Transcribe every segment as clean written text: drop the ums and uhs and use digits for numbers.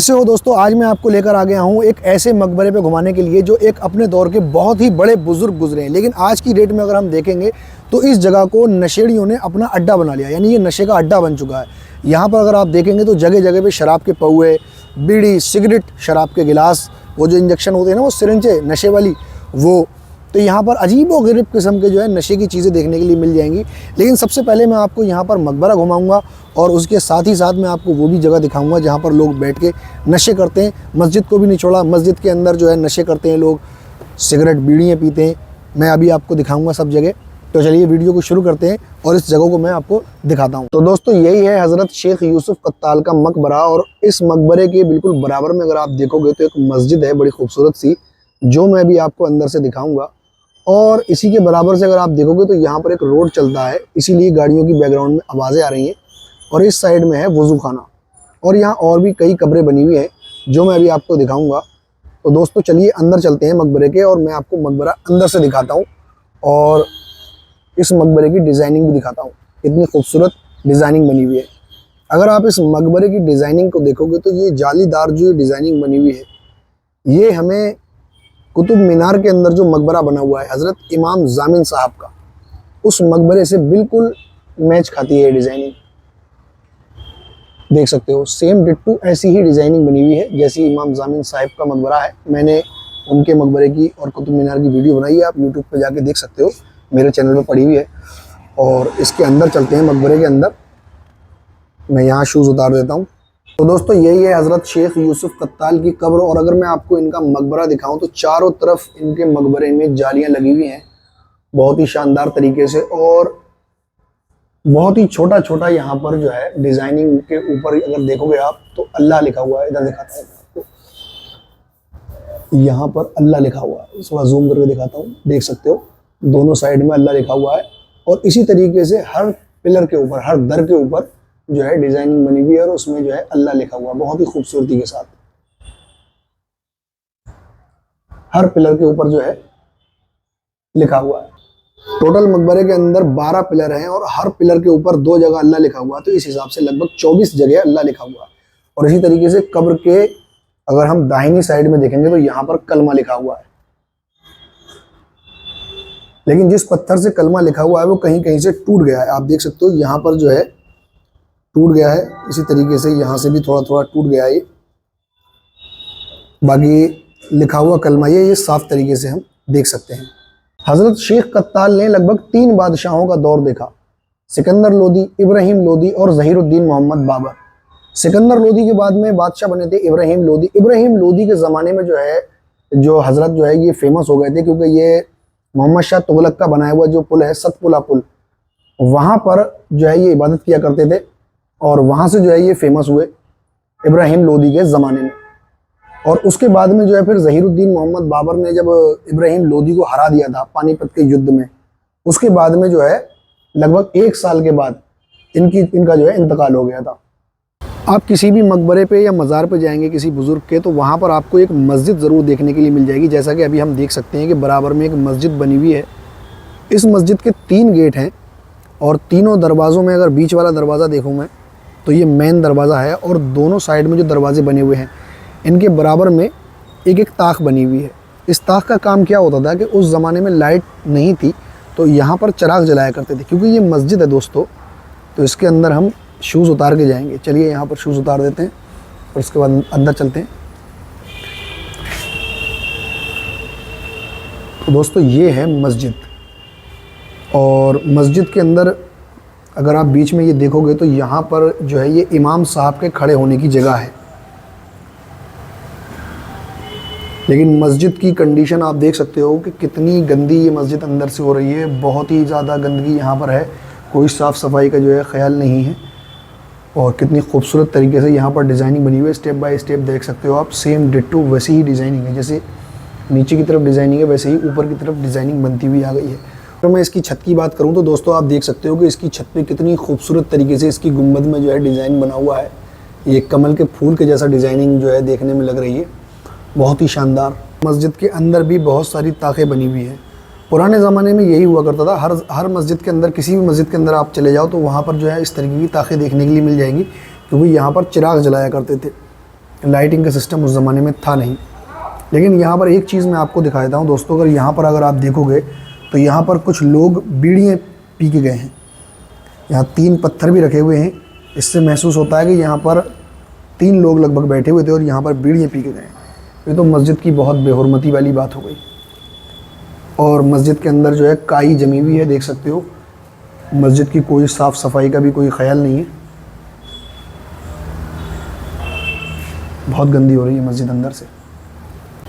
कैसे हो दोस्तों। आज मैं आपको लेकर आ गया हूँ एक ऐसे मकबरे पे घुमाने के लिए जो एक अपने दौर के बहुत ही बड़े बुजुर्ग गुजरे हैं, लेकिन आज की डेट में अगर हम देखेंगे तो इस जगह को नशेड़ियों ने अपना अड्डा बना लिया, यानी ये नशे का अड्डा बन चुका है। यहाँ पर अगर आप देखेंगे तो जगह जगह पे शराब के पौए, बीड़ी, सिगरेट, शराब के गिलास, वो जो इंजेक्शन होते हैं ना, वो सिरिंजें नशे वाली, वो तो यहाँ पर अजीब व गरीब किस्म के जो है नशे की चीज़ें देखने के लिए मिल जाएंगी। लेकिन सबसे पहले मैं आपको यहाँ पर मकबरा घुमाऊंगा और उसके साथ ही साथ मैं आपको वो भी जगह दिखाऊंगा जहाँ पर लोग बैठ के नशे करते हैं। मस्जिद को भी नहीं छोड़ा, मस्जिद के अंदर जो है नशे करते हैं लोग, सिगरेट बीड़ियाँ पीते हैं। मैं अभी आपको दिखाऊँगा सब जगह। तो चलिए वीडियो को शुरू करते हैं और इस जगह को मैं आपको दिखाता हूँ। तो दोस्तों यही है हज़रत शेख यूसुफ कत्ताल का मकबरा, और इस मकबरे के बिल्कुल बराबर में अगर आप देखोगे तो एक मस्जिद है बड़ी खूबसूरत सी, जो मैं भी आपको अंदर से दिखाऊंगा। और इसी के बराबर से अगर आप देखोगे तो यहाँ पर एक रोड चलता है, इसीलिए गाड़ियों की बैकग्राउंड में आवाज़ें आ रही हैं। और इस साइड में है वज़ू खाना, और यहाँ और भी कई कब्रें बनी हुई हैं जो मैं अभी आपको दिखाऊंगा। तो दोस्तों चलिए अंदर चलते हैं मकबरे के, और मैं आपको मकबरा अंदर से दिखाता हूँ और इस मकबरे की डिज़ाइनिंग भी दिखाता हूँ। इतनी खूबसूरत डिज़ाइनिंग बनी हुई है। अगर आप इस मकबरे की डिज़ाइनिंग को देखोगे तो ये जालीदार जो डिज़ाइनिंग बनी हुई है, ये हमें कुतुब मीनार के अंदर जो मकबरा बना हुआ है हज़रत इमाम जामिन साहब का, उस मकबरे से बिल्कुल मैच खाती है डिज़ाइनिंग। देख सकते हो सेम डिट्टू ऐसी ही डिज़ाइनिंग बनी हुई है जैसी इमाम जामिन साहब का मकबरा है। मैंने उनके मकबरे की और कुतुब मीनार की वीडियो बनाई है, आप यूट्यूब पे जाके देख सकते हो, मेरे चैनल पे पड़ी हुई है। और इसके अंदर चलते हैं मकबरे के अंदर। मैं यहाँ शूज़ उतार देता हूँ। तो दोस्तों यही है हज़रत शेख यूसुफ कत्ताल की कब्र, और अगर मैं आपको इनका मकबरा दिखाऊं तो चारों तरफ इनके मकबरे में जालियां लगी हुई हैं बहुत ही शानदार तरीके से, और बहुत ही छोटा छोटा यहाँ पर जो है डिज़ाइनिंग के ऊपर अगर देखोगे आप तो अल्लाह लिखा हुआ है। इधर दिखाता हूँ आपको, यहाँ पर अल्लाह लिखा हुआ है, थोड़ा जूम करके दिखाता हूँ, देख सकते हो दोनों साइड में अल्लाह लिखा हुआ है। और इसी तरीके से हर पिलर के ऊपर, हर दर के ऊपर जो है डिजाइनिंग बनी हुई है और उसमें जो है अल्लाह लिखा हुआ बहुत ही खूबसूरती के साथ। हर पिलर के ऊपर जो है लिखा हुआ है। टोटल मकबरे के अंदर 12 पिलर हैं और हर पिलर के ऊपर 2 जगह अल्लाह लिखा हुआ है, तो इस हिसाब से लगभग 24 जगह अल्लाह लिखा हुआ है। और इसी तरीके से कब्र के अगर हम दाहिनी साइड में देखेंगे तो यहाँ पर कलमा लिखा हुआ है, लेकिन जिस पत्थर से कलमा लिखा हुआ है वो कहीं कहीं से टूट गया है। आप देख सकते हो यहाँ पर जो है टूट गया है, इसी तरीके से यहाँ से भी थोड़ा थोड़ा टूट गया है। बाकी लिखा हुआ कलमा ये साफ तरीके से हम देख सकते हैं। हज़रत शेख कत्ताल ने लगभग 3 बादशाहों का दौर देखा, सिकंदर लोदी, इब्राहिम लोदी और ज़हीरुद्दीन मोहम्मद बाबर। सिकंदर लोदी के बाद में बादशाह बने थे इब्राहिम लोदी। इब्राहिम लोदी के ज़माने में जो हज़रत जो है ये फेमस हो गए थे, क्योंकि ये मोहम्मद शाह तुगलक का बनाया हुआ जो पुल है, सतपुला पुल, वहाँ पर जो है ये इबादत किया करते थे, और वहाँ से जो है ये फेमस हुए इब्राहिम लोदी के ज़माने में। और उसके बाद में जो है फिर ज़हीरुद्दीन मोहम्मद बाबर ने जब इब्राहिम लोदी को हरा दिया था पानीपत के युद्ध में, उसके बाद में जो है लगभग 1 साल के बाद इनका जो है इंतकाल हो गया था। आप किसी भी मकबरे पे या मज़ार पे जाएंगे किसी बुज़ुर्ग के, तो वहाँ पर आपको एक मस्जिद ज़रूर देखने के लिए मिल जाएगी। जैसा कि अभी हम देख सकते हैं कि बराबर में एक मस्जिद बनी हुई है। इस मस्जिद के 3 गेट हैं, और तीनों दरवाज़ों में अगर बीच वाला दरवाज़ा देखूँ मैं तो ये मेन दरवाज़ा है, और दोनों साइड में जो दरवाजे बने हुए हैं इनके बराबर में एक एक ताक बनी हुई है। इस ताक का काम क्या होता था कि उस ज़माने में लाइट नहीं थी, तो यहाँ पर चिराग जलाया करते थे। क्योंकि ये मस्जिद है दोस्तों, तो इसके अंदर हम शूज़ उतार के जाएंगे। चलिए यहाँ पर शूज़ उतार देते हैं और उसके बाद अंदर चलते हैं। तो दोस्तों ये है मस्जिद, और मस्जिद के अंदर अगर आप बीच में ये देखोगे तो यहाँ पर जो है ये इमाम साहब के खड़े होने की जगह है। लेकिन मस्जिद की कंडीशन आप देख सकते हो कि कितनी गंदी ये मस्जिद अंदर से हो रही है। बहुत ही ज़्यादा गंदगी यहाँ पर है, कोई साफ़ सफाई का जो है ख्याल नहीं है। और कितनी खूबसूरत तरीके से यहाँ पर डिज़ाइनिंग बनी हुई है, स्टेप बाय स्टेप देख सकते हो आप। सेम डिट्टो वैसी ही डिज़ाइनिंग है, जैसे नीचे की तरफ डिज़ाइनिंग है वैसे ही ऊपर की तरफ डिज़ाइनिंग बनती हुई आ गई है। तो मैं इसकी छत की बात करूँ तो दोस्तों आप देख सकते हो कि इसकी छत पे कितनी खूबसूरत तरीके से इसकी गुंबद में जो है डिज़ाइन बना हुआ है। ये कमल के फूल के जैसा डिज़ाइनिंग जो है देखने में लग रही है, बहुत ही शानदार। मस्जिद के अंदर भी बहुत सारी ताक़ें बनी हुई हैं। पुराने ज़माने में यही हुआ करता था, हर मस्जिद के अंदर, किसी भी मस्जिद के अंदर आप चले जाओ तो वहाँ पर जो है इस तरीके की ताक़ें देखने के लिए मिल जाएंगी, क्योंकि यहाँ पर चिराग जलाया करते थे। लाइटिंग का सिस्टम उस ज़माने में था नहीं। लेकिन यहाँ पर एक चीज़ मैं आपको दिखा देता हूँ दोस्तों, अगर यहाँ पर अगर आप देखोगे तो यहाँ पर कुछ लोग बीड़ियाँ पी के गए हैं। यहाँ 3 पत्थर भी रखे हुए हैं, इससे महसूस होता है कि यहाँ पर 3 लोग लगभग बैठे हुए थे और यहाँ पर बीड़ियाँ पी के गए हैं। ये तो मस्जिद की बहुत बेहुरमती वाली बात हो गई। और मस्जिद के अंदर जो है काई जमी हुई है, देख सकते हो। मस्जिद की कोई साफ़ सफाई का भी कोई ख्याल नहीं है, बहुत गंदी हो रही है मस्जिद अंदर से।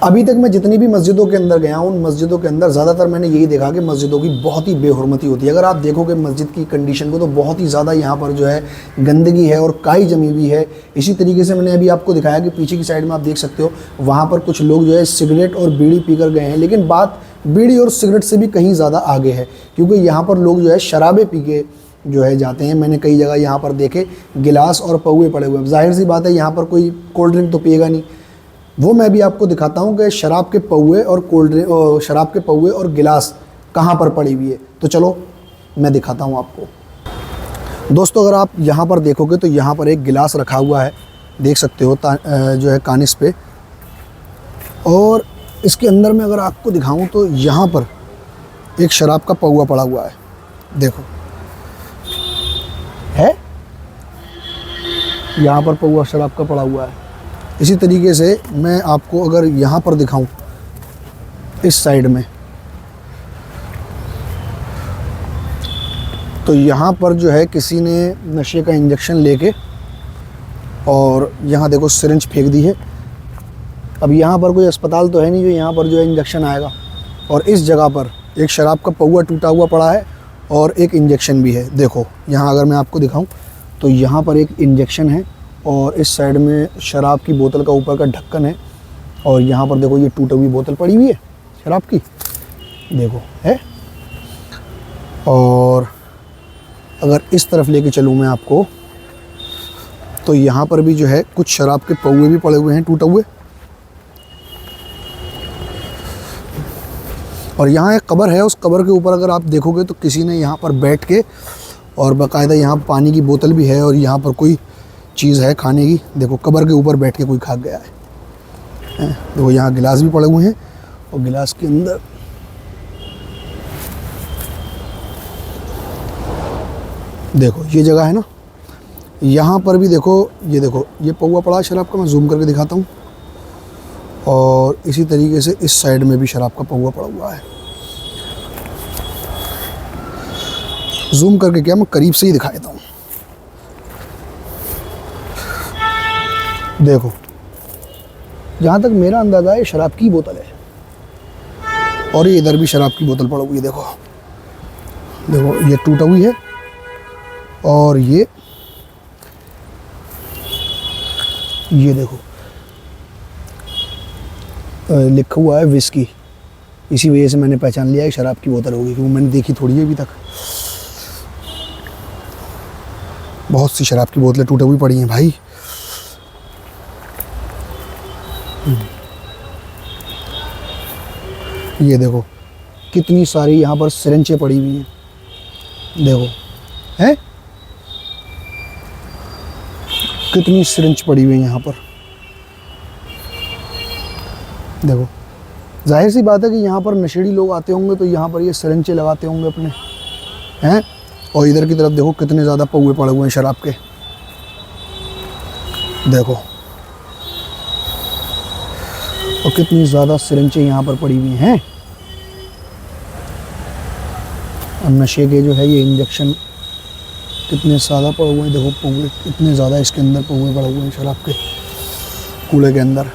अभी तक मैं जितनी भी मस्जिदों के अंदर गया हूँ, उन मस्जिदों के अंदर ज़्यादातर मैंने यही देखा कि मस्जिदों की बहुत ही बेहुरमती होती है। अगर आप देखोगे मस्जिद की कंडीशन को तो बहुत ही ज़्यादा यहाँ पर जो है गंदगी है और काई जमी हुई है। इसी तरीके से मैंने अभी आपको दिखाया कि पीछे की साइड में आप देख सकते हो, वहाँ पर कुछ लोग जो है सिगरेट और बीड़ी पी कर गए हैं। लेकिन बात बीड़ी और सिगरेट से भी कहीं ज़्यादा आगे है, क्योंकि यहाँ पर लोग जो है शराबें पी के जो है जाते हैं। मैंने कई जगह यहाँ पर देखे गिलास और पौए पड़े हुए हैं। जाहिर सी बात है यहाँ पर कोई कोल्ड ड्रिंक तो पिएगा नहीं। वो मैं भी आपको दिखाता हूँ कि शराब के पौए और कोल्ड ड्रिंक, शराब के पौए और गिलास कहाँ पर पड़ी हुई है। तो चलो मैं दिखाता हूँ आपको। दोस्तों अगर आप यहाँ पर देखोगे तो यहाँ पर एक गिलास रखा हुआ है, देख सकते हो जो है कानिस पे। और इसके अंदर में अगर आपको दिखाऊँ तो यहाँ पर एक शराब का पौआ पड़ा हुआ है, देखो है यहाँ पर पौआ शराब का पड़ा हुआ है। इसी तरीके से मैं आपको अगर यहाँ पर दिखाऊं इस साइड में, तो यहाँ पर जो है किसी ने नशे का इंजेक्शन लेके और यहाँ देखो सिरिंज फेंक दी है। अब यहाँ पर कोई अस्पताल तो है नहीं जो यहाँ पर जो है इंजेक्शन आएगा। और इस जगह पर एक शराब का पौआ टूटा हुआ पड़ा है और एक इंजेक्शन भी है। देखो यहाँ अगर मैं आपको दिखाऊं तो यहाँ पर एक इंजेक्शन है और इस साइड में शराब की बोतल का ऊपर का ढक्कन है। और यहाँ पर देखो ये टूटी हुई बोतल पड़ी हुई है शराब की, देखो है। और अगर इस तरफ लेके चलूँ मैं आपको तो यहाँ पर भी जो है कुछ शराब के पौए भी पड़े हुए हैं टूटे हुए। और यहाँ एक कब्र है, उस कब्र के ऊपर अगर आप देखोगे तो किसी ने यहाँ पर बैठ के और बाकायदा यहाँ पानी की बोतल भी है और यहाँ पर कोई चीज़ है खाने की। देखो कब्र के ऊपर बैठ के कोई खा गया है। देखो यहाँ गिलास भी पड़े हुए हैं और गिलास के अंदर देखो ये जगह है ना, यहाँ पर भी देखो ये पौआ पड़ा है शराब का। मैं जूम करके दिखाता हूँ। और इसी तरीके से इस साइड में भी शराब का पौआ पड़ा हुआ है। जूम करके क्या मैं करीब से ही दिखा देता हूँ। देखो जहाँ तक मेरा अंदाज़ा है शराब की बोतल है और ये इधर भी शराब की बोतल पड़ी हुई है। देखो ये टूटा हुई है और ये देखो लिखा हुआ है विस्की। इसी वजह से मैंने पहचान लिया है शराब की बोतल होगी, क्योंकि मैंने देखी थोड़ी है अभी तक। बहुत सी शराब की बोतलें टूटी हुई पड़ी हैं भाई। ये देखो कितनी सारी यहाँ पर सिरिंजें पड़ी हुई हैं, देखो है कितनी सिरिंज पड़ी हुई है यहाँ पर। देखो जाहिर सी बात है कि यहाँ पर नशेड़ी लोग आते होंगे तो यहाँ पर ये सिरिंजें लगाते होंगे अपने हैं। और इधर की तरफ देखो कितने ज़्यादा पौए पड़े हुए हैं शराब के, देखो। और कितनी ज़्यादा सिरिंजें यहाँ पर पड़ी हुई हैं। और नशे के जो है ये इंजेक्शन कितने ज़्यादा पड़े हुए हैं, देखो पौए कितने ज़्यादा इसके अंदर पौए पड़े हुए हैं शराब के कूड़े के अंदर।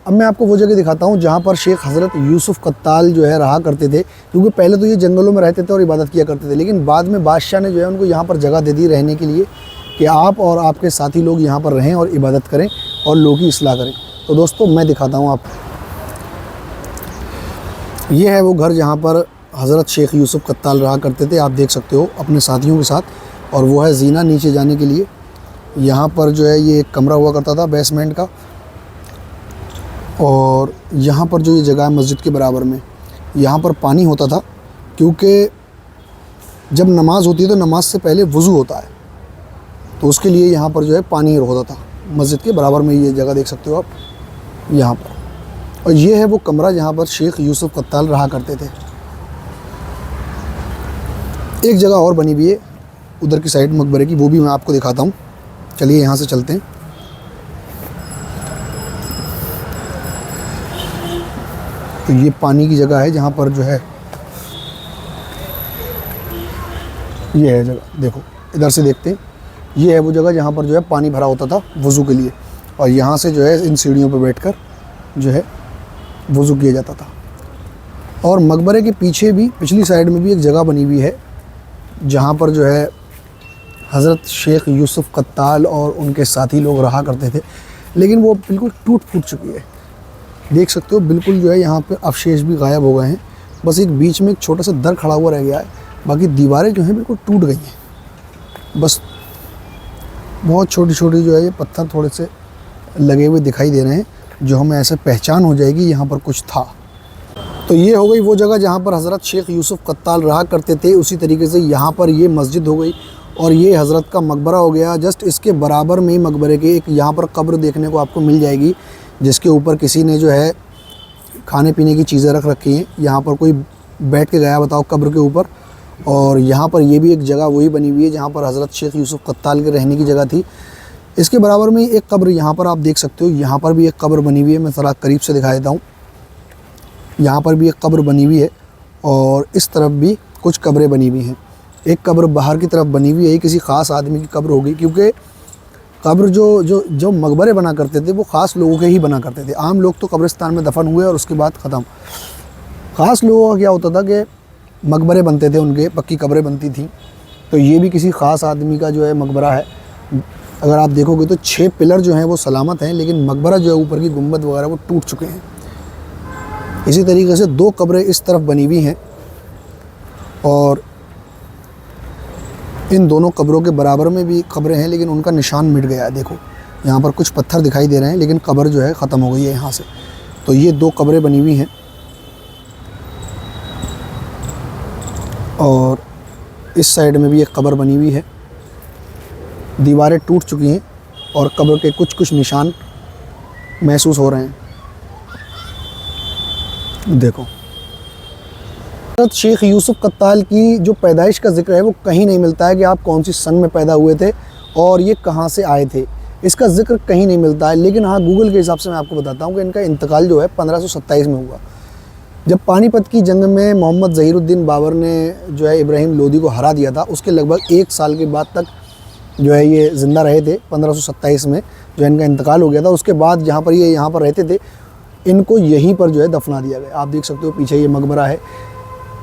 अब मैं आपको वो जगह दिखाता हूँ जहाँ पर शेख हज़रत यूसुफ़ कत्ताल जो है रहा करते थे, क्योंकि पहले तो ये जंगलों में रहते थे और इबादत किया करते थे। लेकिन बाद में बादशाह ने जो है उनको यहाँ पर जगह दे दी रहने के लिए कि आप और आपके साथी लोग यहाँ पर रहें और इबादत करें और लोगों की इस्लाह करें। तो दोस्तों मैं दिखाता हूँ आपको, ये है वो घर जहाँ पर हज़रत शेख यूसुफ़ कत्ताल रहा करते थे। आप देख सकते हो अपने साथियों के साथ। और वो है जीना नीचे जाने के लिए। यहाँ पर जो है ये एक कमरा हुआ करता था बेसमेंट का। और यहाँ पर जो ये जगह है मस्जिद के बराबर में, यहाँ पर पानी होता था, क्योंकि जब नमाज़ होती है तो नमाज से पहले वज़ू होता है, तो उसके लिए यहाँ पर जो है पानी होता था। मस्जिद के बराबर में ये जगह देख सकते हो आप यहाँ पर। और ये है वो कमरा जहाँ पर शेख यूसुफ कत्ताल रहा करते थे। एक जगह और बनी हुई है उधर की साइड मकबरे की, वो भी मैं आपको दिखाता हूँ। चलिए यहाँ से चलते हैं। तो ये पानी की जगह है जहाँ पर जो है ये है जगह, देखो इधर से देखते हैं। ये है वो जगह जहाँ पर जो है पानी भरा होता था वज़ू के लिए, और यहाँ से जो है इन सीढ़ियों पर बैठकर जो है वज़ू किया जाता था। और मकबरे के पीछे भी पिछली साइड में भी एक जगह बनी हुई है जहाँ पर जो है हज़रत शेख यूसुफ कत्ताल और उनके साथी लोग रहा करते थे, लेकिन वो बिल्कुल टूट फूट चुकी है। देख सकते हो बिल्कुल जो है यहाँ पे अवशेष भी गायब हो गए हैं। बस एक बीच में एक छोटा सा दर खड़ा हुआ रह गया है, बाकी दीवारें जो हैं बिल्कुल टूट गई हैं। बस बहुत छोटी छोटी जो है ये पत्थर थोड़े से लगे हुए दिखाई दे रहे हैं, जो हमें ऐसे पहचान हो जाएगी यहाँ पर कुछ था। तो ये हो गई वो जगह जहाँ पर हज़रत शेख यूसुफ कत्ताल रहा करते थे। उसी तरीके से यहाँ पर ये मस्जिद हो गई, और ये हज़रत का मकबरा हो गया। जस्ट इसके बराबर में ही मकबरे के एक यहाँ पर कब्र देखने को आपको मिल जाएगी, जिसके ऊपर किसी ने जो है खाने पीने की चीज़ें रख रखी हैं। यहाँ पर कोई बैठ के गया बताओ कब्र के ऊपर। और यहाँ पर ये भी एक जगह वही बनी हुई है जहाँ पर हज़रत शेख यूसुफ कत्ताल के रहने की जगह थी। इसके बराबर में एक कब्र यहाँ पर आप देख सकते हो, यहाँ पर भी एक कब्र बनी हुई है। मैं थोड़ा करीब से दिखा देता हूँ। यहाँ पर भी एक कब्र बनी हुई है, और इस तरफ भी कुछ कब्रें बनी हुई हैं। एक कब्र बाहर की तरफ बनी हुई है, किसी ख़ास आदमी की कब्र होगी, क्योंकि कब्र जो मकबरे बना करते थे वो ख़ास लोगों के ही बना करते थे। आम लोग तो कब्रिस्तान में दफन हुए और उसके बाद ख़त्म। ख़ास लोगों का क्या होता था कि मकबरे बनते थे, उनके पक्की कब्रें बनती थी। तो ये भी किसी ख़ास आदमी का जो है मकबरा है। अगर आप देखोगे तो 6 पिलर जो हैं वो सलामत हैं, लेकिन मकबरा जो है ऊपर की गुंबद वगैरह वो टूट चुके हैं। इसी तरीके से 2 कब्रें इस तरफ बनी हुई हैं, और इन दोनों कब्रों के बराबर में भी कब्रें हैं, लेकिन उनका निशान मिट गया है। देखो यहाँ पर कुछ पत्थर दिखाई दे रहे हैं, लेकिन कब्र जो है ख़त्म हो गई है यहाँ से। तो ये 2 कब्रें बनी हुई हैं, और इस साइड में भी एक कब्र बनी हुई है। दीवारें टूट चुकी हैं और कब्र के कुछ निशान महसूस हो रहे हैं। देखो हज़रत शेख यूसुफ कत्ताल की जो पैदाइश का जिक्र है वो कहीं नहीं मिलता है कि आप कौन सी सन में पैदा हुए थे और ये कहाँ से आए थे, इसका जिक्र कहीं नहीं मिलता है। लेकिन हाँ, गूगल के हिसाब से मैं आपको बताता हूँ कि इनका इंतकाल जो है 1527 में हुआ, जब पानीपत की जंग में मोहम्मद ज़हीरुद्दीन बाबर ने जो है इब्राहिम लोदी को हरा दिया था। उसके लगभग 1 साल के बाद तक जो है ये ज़िंदा रहे थे। 1527 में जो इनका इंतकाल हो गया था, उसके बाद जहाँ पर ये यहाँ पर रहते थे, इनको यहीं पर जो है दफना दिया गया। आप देख सकते हो पीछे ये मकबरा है,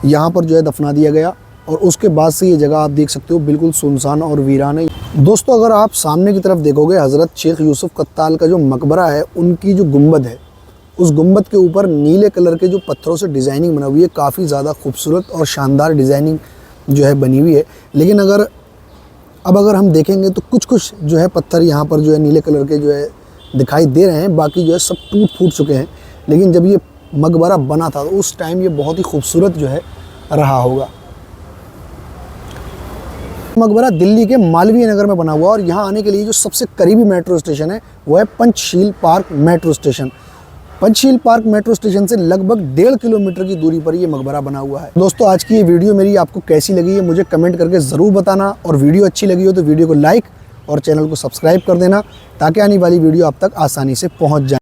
यहाँ पर जो है दफना दिया गया, और उसके बाद से ये जगह आप देख सकते हो बिल्कुल सुनसान और वीरान है। दोस्तों अगर आप सामने की तरफ देखोगे, हज़रत शेख यूसुफ कत्ताल का जो मकबरा है, उनकी जो गुंबद है, उस गुंबद के ऊपर नीले कलर के जो पत्थरों से डिज़ाइनिंग बना हुई है, काफ़ी ज़्यादा खूबसूरत और शानदार डिज़ाइनिंग जो है बनी हुई है। लेकिन अगर हम देखेंगे तो कुछ जो है पत्थर यहाँ पर जो है नीले कलर के जो है दिखाई दे रहे हैं, बाकी जो है सब टूट फूट चुके हैं। लेकिन जब ये मकबरा बना था तो उस टाइम ये बहुत ही खूबसूरत जो है रहा होगा। मकबरा दिल्ली के मालवीय नगर में बना हुआ, और यहाँ आने के लिए जो सबसे करीबी मेट्रो स्टेशन है वो है Panchsheel park metro station. Panchsheel park metro station से लगभग 1.5 किलोमीटर की दूरी पर ये मकबरा बना हुआ है। दोस्तों आज की ये वीडियो मेरी आपको कैसी लगी है मुझे कमेंट करके ज़रूर बताना, और वीडियो अच्छी लगी हो तो वीडियो को लाइक और चैनल को सब्सक्राइब कर देना, ताकि आने वाली वीडियो आप तक आसानी से पहुँच जाए।